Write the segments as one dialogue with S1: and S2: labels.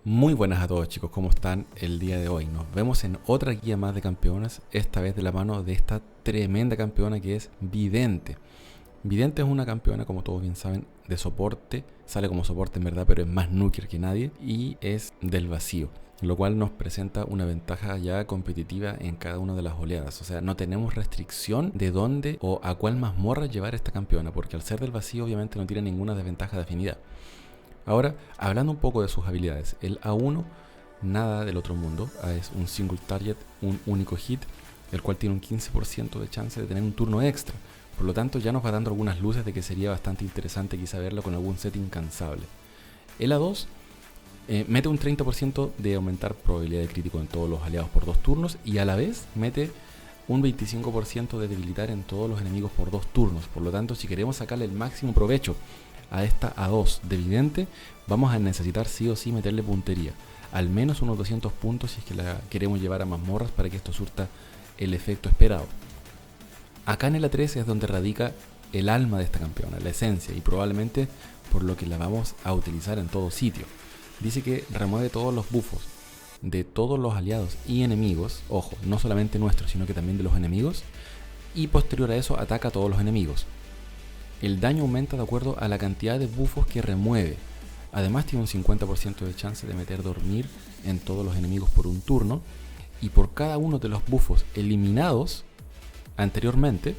S1: Muy buenas a todos chicos, ¿cómo están el día de hoy? Nos vemos en otra guía más de campeonas, esta vez de la mano de esta tremenda campeona que es Vidente. Vidente es una campeona, como todos bien saben, de soporte, sale como soporte en verdad, pero es más nuker que nadie y es del vacío, lo cual nos presenta una ventaja ya competitiva en cada una de las oleadas. O sea, no tenemos restricción de dónde o a cuál mazmorra llevar esta campeona, porque al ser del vacío obviamente no tiene ninguna desventaja definida. Ahora, hablando un poco de sus habilidades, el A1, nada del otro mundo, es un single target, un único hit, el cual tiene un 15% de chance de tener un turno extra. Por lo tanto, ya nos va dando algunas luces de que sería bastante interesante quizá verlo con algún set incansable. El A2 mete un 30% de aumentar probabilidad de crítico en todos los aliados por 2 turnos y a la vez mete un 25% de debilitar en todos los enemigos por 2 turnos. Por lo tanto, si queremos sacarle el máximo provecho a esta A2 de Vidente, vamos a necesitar sí o sí meterle puntería. Al menos unos 200 puntos si es que la queremos llevar a mazmorras para que esto surta el efecto esperado. Acá en el A3 es donde radica el alma de esta campeona, la esencia, y probablemente por lo que la vamos a utilizar en todo sitio. Dice que remueve todos los buffos de todos los aliados y enemigos, ojo, no solamente nuestros, sino que también de los enemigos, y posterior a eso ataca a todos los enemigos. El daño aumenta de acuerdo a la cantidad de buffos que remueve. Además tiene un 50% de chance de meter dormir en todos los enemigos por un turno, y por cada uno de los buffos eliminados anteriormente,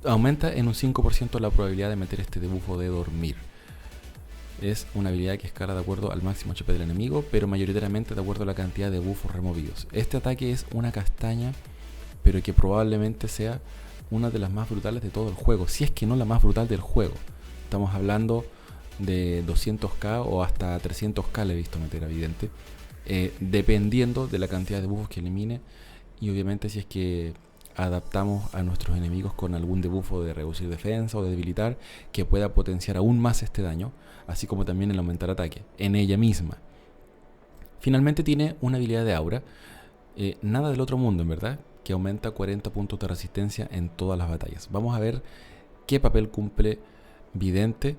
S1: aumenta en un 5% la probabilidad de meter este debuffo de dormir. Es una habilidad que escala de acuerdo al máximo HP del enemigo, pero mayoritariamente de acuerdo a la cantidad de buffos removidos. Este ataque es una castaña, pero que probablemente sea una de las más brutales de todo el juego, si es que no la más brutal del juego. Estamos hablando de 200k o hasta 300k le he visto meter a Vidente, dependiendo de la cantidad de buffos que elimine, y obviamente si es que adaptamos a nuestros enemigos con algún debuffo de reducir defensa o de debilitar que pueda potenciar aún más este daño, así como también el aumentar ataque en ella misma. Finalmente tiene una habilidad de aura, nada del otro mundo en verdad, que aumenta 40 puntos de resistencia en todas las batallas. Vamos a ver qué papel cumple Vidente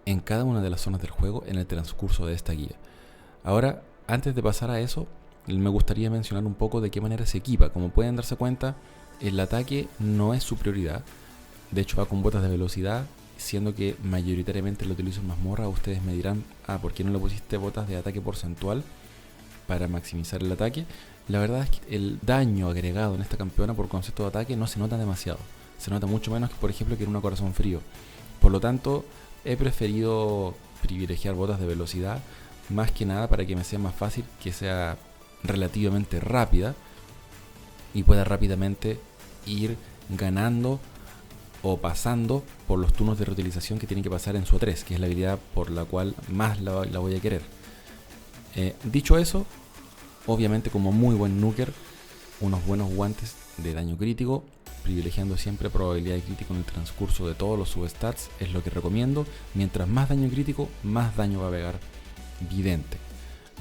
S1: en cada una de las zonas del juego en el transcurso de esta guía. Ahora, antes de pasar a eso, me gustaría mencionar un poco de qué manera se equipa. Como pueden darse cuenta, el ataque no es su prioridad. De hecho, va con botas de velocidad, siendo que mayoritariamente lo utilizo en mazmorra. Ustedes me dirán, ¿por qué no le pusiste botas de ataque porcentual para maximizar el ataque? La verdad es que el daño agregado en esta campeona por concepto de ataque no se nota demasiado. Se nota mucho menos que, por ejemplo, que en una corazón frío. Por lo tanto, he preferido privilegiar botas de velocidad, más que nada para que me sea más fácil, que sea relativamente rápida y pueda rápidamente ir ganando o pasando por los turnos de reutilización que tienen que pasar en su A3, que es la habilidad por la cual más la voy a querer. Dicho eso, obviamente como muy buen nuker, unos buenos guantes de daño crítico, privilegiando siempre probabilidad de crítico en el transcurso de todos los substats, es lo que recomiendo. Mientras más daño crítico, más daño va a pegar Vidente.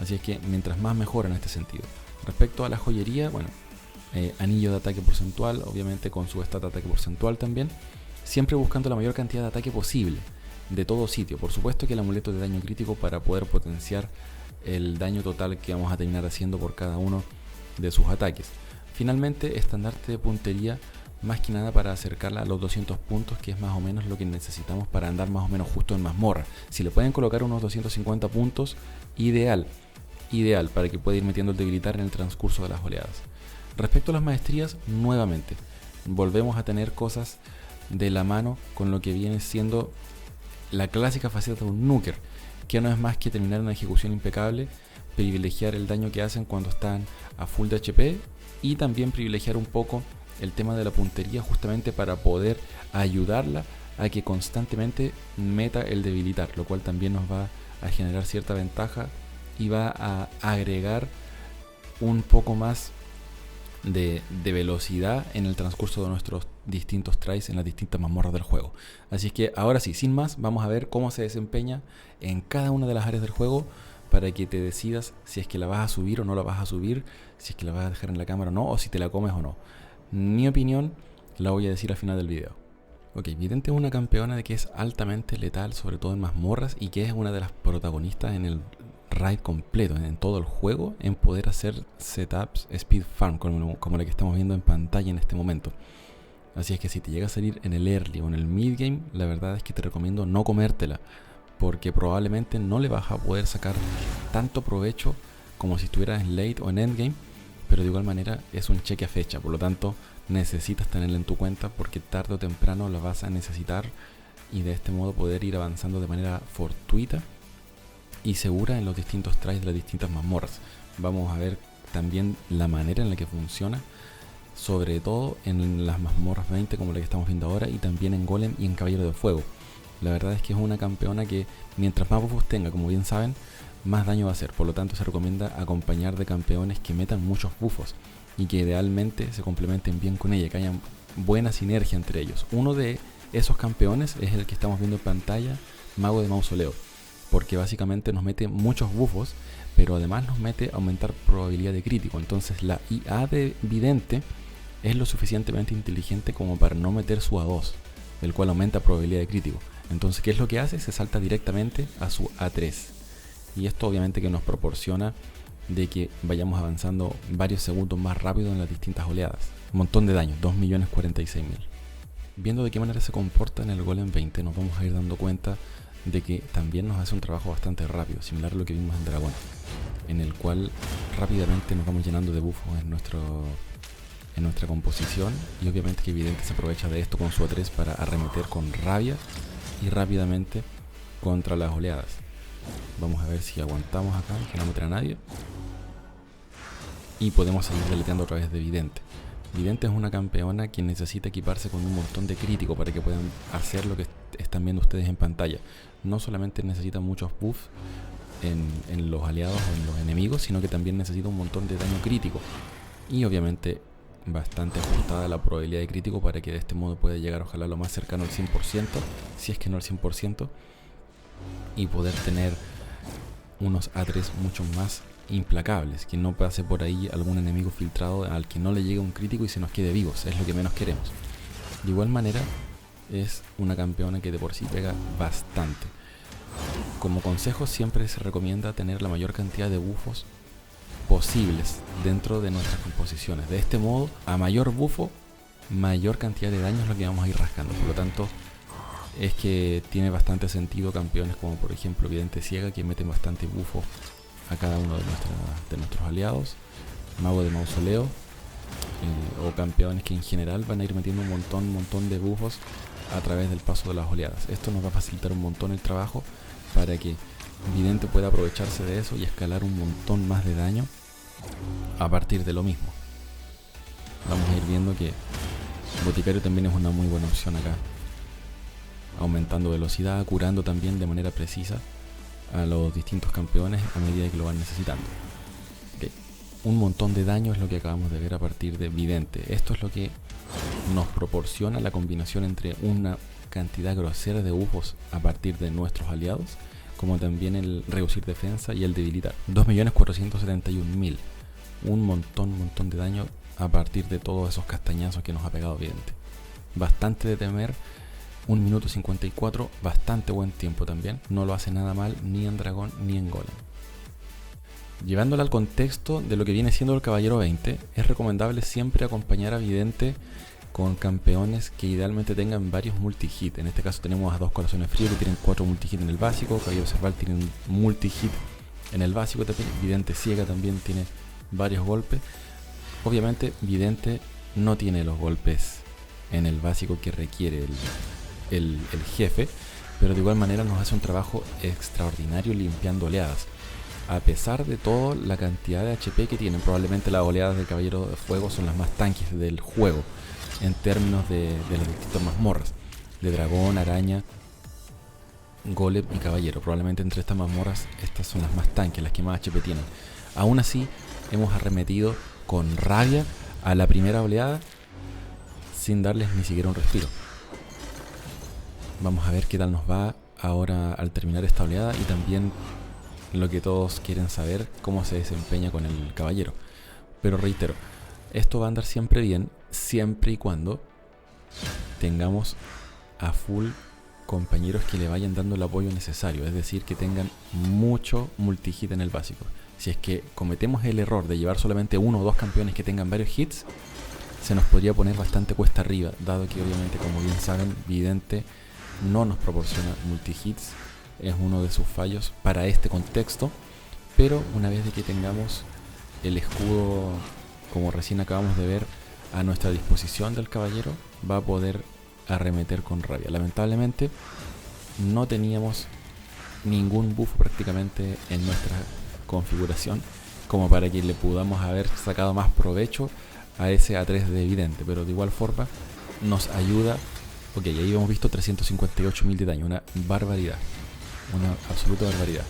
S1: Así es que mientras más mejor en este sentido. Respecto a la joyería, bueno, anillo de ataque porcentual, obviamente con su stat de ataque porcentual también, siempre buscando la mayor cantidad de ataque posible, de todo sitio. Por supuesto que el amuleto de daño crítico para poder potenciar el daño total que vamos a terminar haciendo por cada uno de sus ataques. Finalmente, estandarte de puntería, más que nada para acercarla a los 200 puntos, que es más o menos lo que necesitamos para andar más o menos justo en mazmorra. Si le pueden colocar unos 250 puntos, ideal para que pueda ir metiendo el debilitar en el transcurso de las oleadas. Respecto a las maestrías, nuevamente, volvemos a tener cosas de la mano con lo que viene siendo la clásica faceta de un nuker, que no es más que terminar una ejecución impecable, privilegiar el daño que hacen cuando están a full de HP y también privilegiar un poco el tema de la puntería justamente para poder ayudarla a que constantemente meta el debilitar, lo cual también nos va a generar cierta ventaja y va a agregar un poco más de velocidad en el transcurso de nuestros distintos tries en las distintas mazmorras del juego. Así es que ahora sí, sin más, vamos a ver cómo se desempeña en cada una de las áreas del juego para que te decidas si es que la vas a subir o no la vas a subir, si es que la vas a dejar en la cámara o no, o si te la comes o no. Mi opinión la voy a decir al final del video. Ok, Vidente es una campeona de que es altamente letal, sobre todo en mazmorras, y que es una de las protagonistas en el raid completo en todo el juego en poder hacer setups speed farm como la que estamos viendo en pantalla en este momento. Así es que si te llega a salir en el early o en el mid game, la verdad es que te recomiendo no comértela, porque probablemente no le vas a poder sacar tanto provecho como si estuvieras en late o en endgame, pero de igual manera es un cheque a fecha, por lo tanto necesitas tenerla en tu cuenta porque tarde o temprano la vas a necesitar y de este modo poder ir avanzando de manera fortuita y segura en los distintos tries de las distintas mazmorras. Vamos a ver también la manera en la que funciona, sobre todo en las mazmorras 20 como la que estamos viendo ahora, y también en Golem y en Caballero de Fuego. La verdad es que es una campeona que mientras más buffos tenga, como bien saben, más daño va a hacer. Por lo tanto se recomienda acompañar de campeones que metan muchos buffos y que idealmente se complementen bien con ella, que haya buena sinergia entre ellos. Uno de esos campeones es el que estamos viendo en pantalla, Mago de Mausoleo, porque básicamente nos mete muchos buffos, pero además nos mete a aumentar probabilidad de crítico. Entonces la IA de Vidente es lo suficientemente inteligente como para no meter su A2, el cual aumenta probabilidad de crítico. Entonces, ¿qué es lo que hace? Se salta directamente a su A3. Y esto obviamente que nos proporciona de que vayamos avanzando varios segundos más rápido en las distintas oleadas. Un montón de daño, 2.046.000. Viendo de qué manera se comporta en el Golem 20, nos vamos a ir dando cuenta de que también nos hace un trabajo bastante rápido, similar a lo que vimos en Dragón, en el cual rápidamente nos vamos llenando de buffos en nuestra composición, y obviamente que Vidente se aprovecha de esto con su A3 para arremeter con rabia y rápidamente contra las oleadas. Vamos a ver si aguantamos acá y que no meten a nadie, y podemos seguir deleteando a través de Vidente. Vidente es una campeona que necesita equiparse con un montón de crítico para que puedan hacer lo que están viendo ustedes en pantalla. No solamente necesita muchos buffs en los aliados o en los enemigos, sino que también necesita un montón de daño crítico. Y obviamente bastante ajustada la probabilidad de crítico para que de este modo pueda llegar ojalá lo más cercano al 100%, si es que no al 100%, y poder tener unos A3 mucho más implacables, que no pase por ahí algún enemigo filtrado al que no le llegue un crítico y se nos quede vivos, es lo que menos queremos. De igual manera es una campeona que de por sí pega bastante. Como consejo siempre se recomienda tener la mayor cantidad de buffos posibles dentro de nuestras composiciones. De este modo, a mayor bufo, mayor cantidad de daño es lo que vamos a ir rascando. Por lo tanto, es que tiene bastante sentido campeones como por ejemplo Vidente Ciega, que meten bastante bufo a cada uno de nuestros aliados, Mago de Mausoleo, o campeones que en general van a ir metiendo un montón de buffos a través del paso de las oleadas. Esto nos va a facilitar un montón el trabajo para que Vidente pueda aprovecharse de eso y escalar un montón más de daño a partir de lo mismo. Vamos a ir viendo que Boticario también es una muy buena opción acá, aumentando velocidad, curando también de manera precisa a los distintos campeones a medida que lo van necesitando. Okay. Un montón de daño es lo que acabamos de ver a partir de Vidente. Esto es lo que nos proporciona la combinación entre una cantidad grosera de buffos a partir de nuestros aliados, como también el reducir defensa y el debilitar. 2.471.000. Un montón de daño a partir de todos esos castañazos que nos ha pegado Vidente. Bastante de temer. 1 minuto 54, bastante buen tiempo también. No lo hace nada mal ni en Dragón ni en Golem. Llevándola al contexto de lo que viene siendo el Caballero 20, es recomendable siempre acompañar a Vidente con campeones que idealmente tengan varios multi-hit. En este caso tenemos a 2 Corazones Fríos que tienen 4 multi-hit en el básico, Caballero Cerval tiene un multi-hit en el básico también, Vidente Ciega también tiene varios golpes. Obviamente Vidente no tiene los golpes en el básico que requiere el jefe, pero de igual manera nos hace un trabajo extraordinario limpiando oleadas. A pesar de todo, la cantidad de HP que tienen, probablemente las oleadas del Caballero de Fuego son las más tanques del juego en términos de las distintas mazmorras, de Dragón, Araña, Golem y Caballero. Probablemente entre estas mazmorras estas son las más tanques, las que más HP tienen. Aún así, hemos arremetido con rabia a la primera oleada sin darles ni siquiera un respiro. Vamos a ver qué tal nos va ahora al terminar esta oleada, y también lo que todos quieren saber, cómo se desempeña con el caballero. Pero reitero, esto va a andar siempre bien, siempre y cuando tengamos a full compañeros que le vayan dando el apoyo necesario, es decir, que tengan mucho multi-hit en el básico. Si es que cometemos el error de llevar solamente 1 o 2 campeones que tengan varios hits, se nos podría poner bastante cuesta arriba, dado que obviamente, como bien saben, Vidente no nos proporciona multi-hits, es uno de sus fallos para este contexto. Pero una vez de que tengamos el escudo, como recién acabamos de ver, a nuestra disposición del caballero, va a poder arremeter con rabia. Lamentablemente no teníamos ningún buff prácticamente en nuestra configuración como para que le podamos haber sacado más provecho a ese A3 de Vidente, pero de igual forma nos ayuda. Ok, ahí hemos visto 358.000 de daño, una barbaridad, una absoluta barbaridad.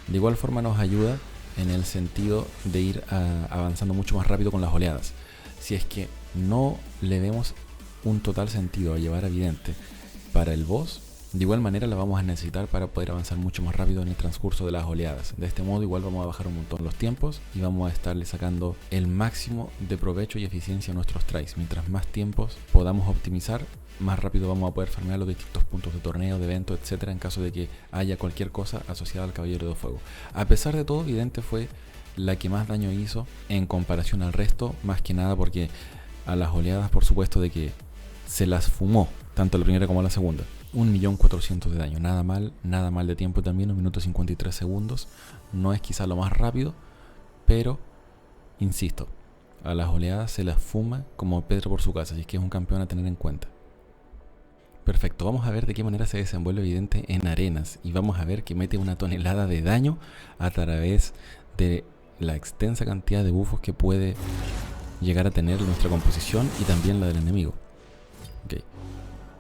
S1: De igual forma nos ayuda en el sentido de ir avanzando mucho más rápido con las oleadas. Si es que no le vemos un total sentido a llevar a Vidente para el boss, de igual manera la vamos a necesitar para poder avanzar mucho más rápido en el transcurso de las oleadas. De este modo igual vamos a bajar un montón los tiempos y vamos a estarle sacando el máximo de provecho y eficiencia a nuestros tries. Mientras más tiempos podamos optimizar, más rápido vamos a poder farmear los distintos puntos de torneo, de evento, etcétera, en caso de que haya cualquier cosa asociada al Caballero de Fuego. A pesar de todo, Vidente fue la que más daño hizo en comparación al resto, más que nada porque a las oleadas, por supuesto, de que se las fumó, tanto la primera como la segunda. 1.400.000 de daño, nada mal de tiempo también, 1 minuto 53 segundos. No es quizá lo más rápido, pero insisto, a las oleadas se las fuma como Pedro por su casa, así que es un campeón a tener en cuenta. Perfecto, vamos a ver de qué manera se desenvuelve Vidente en arenas y vamos a ver que mete una tonelada de daño a través de la extensa cantidad de buffos que puede llegar a tener nuestra composición y también la del enemigo. Ok,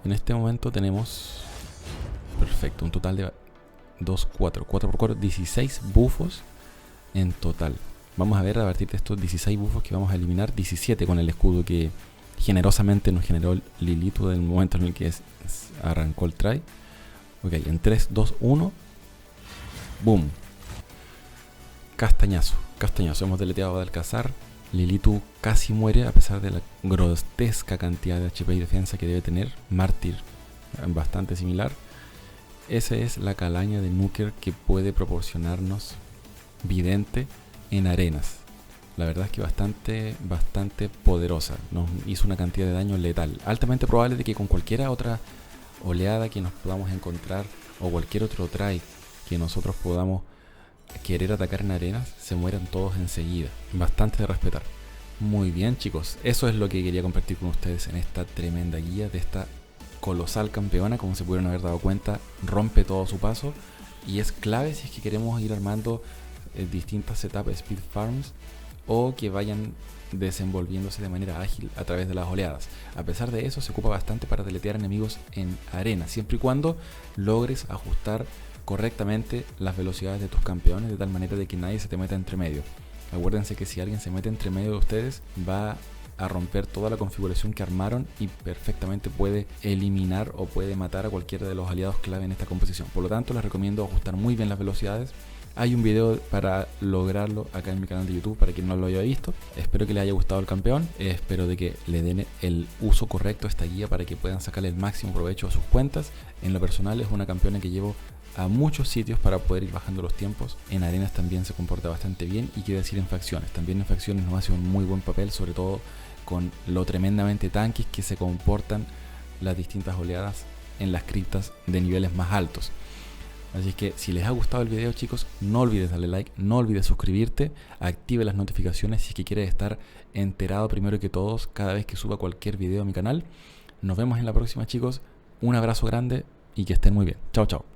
S1: en este momento tenemos, perfecto, un total de 4x4, 16 buffos en total. Vamos a ver a partir de estos 16 buffos que vamos a eliminar 17 con el escudo que generosamente nos generó Lilito del momento en el que arrancó el try. Ok, en 3, 2, 1, boom, castañazo, hemos deleteado a Balcazar. Lilitu casi muere a pesar de la grotesca cantidad de HP y defensa que debe tener. Mártir, bastante similar. Esa es la calaña de Nuker que puede proporcionarnos Vidente en arenas. La verdad es que bastante poderosa. Nos hizo una cantidad de daño letal. Altamente probable de que con cualquier otra oleada que nos podamos encontrar o cualquier otro try que nosotros podamos querer atacar en arenas, se mueran todos enseguida. Bastante de respetar. Muy bien, chicos, eso es lo que quería compartir con ustedes en esta tremenda guía de esta colosal campeona. Como se pudieron haber dado cuenta, rompe todo su paso y es clave si es que queremos ir armando distintas setups speed farms o que vayan desenvolviéndose de manera ágil a través de las oleadas. A pesar de eso, se ocupa bastante para deletear enemigos en arena, siempre y cuando logres ajustar correctamente las velocidades de tus campeones de tal manera de que nadie se te meta entre medio. Acuérdense que si alguien se mete entre medio de ustedes, va a romper toda la configuración que armaron y perfectamente puede eliminar o puede matar a cualquiera de los aliados clave en esta composición. Por lo tanto, les recomiendo ajustar muy bien las velocidades. Hay un video para lograrlo acá en mi canal de YouTube para quien no lo haya visto. Espero que les haya gustado el campeón. Espero de que le den el uso correcto a esta guía para que puedan sacarle el máximo provecho a sus cuentas. En lo personal es una campeona que llevo a muchos sitios para poder ir bajando los tiempos. En arenas también se comporta bastante bien y quiere decir en facciones. También en facciones nos hace un muy buen papel, sobre todo con lo tremendamente tanques que se comportan las distintas oleadas en las criptas de niveles más altos. Así que si les ha gustado el video, chicos, no olvides darle like, no olvides suscribirte, active las notificaciones si es que quieres estar enterado primero que todos cada vez que suba cualquier video a mi canal. Nos vemos en la próxima, chicos. Un abrazo grande y que estén muy bien. Chao, chao.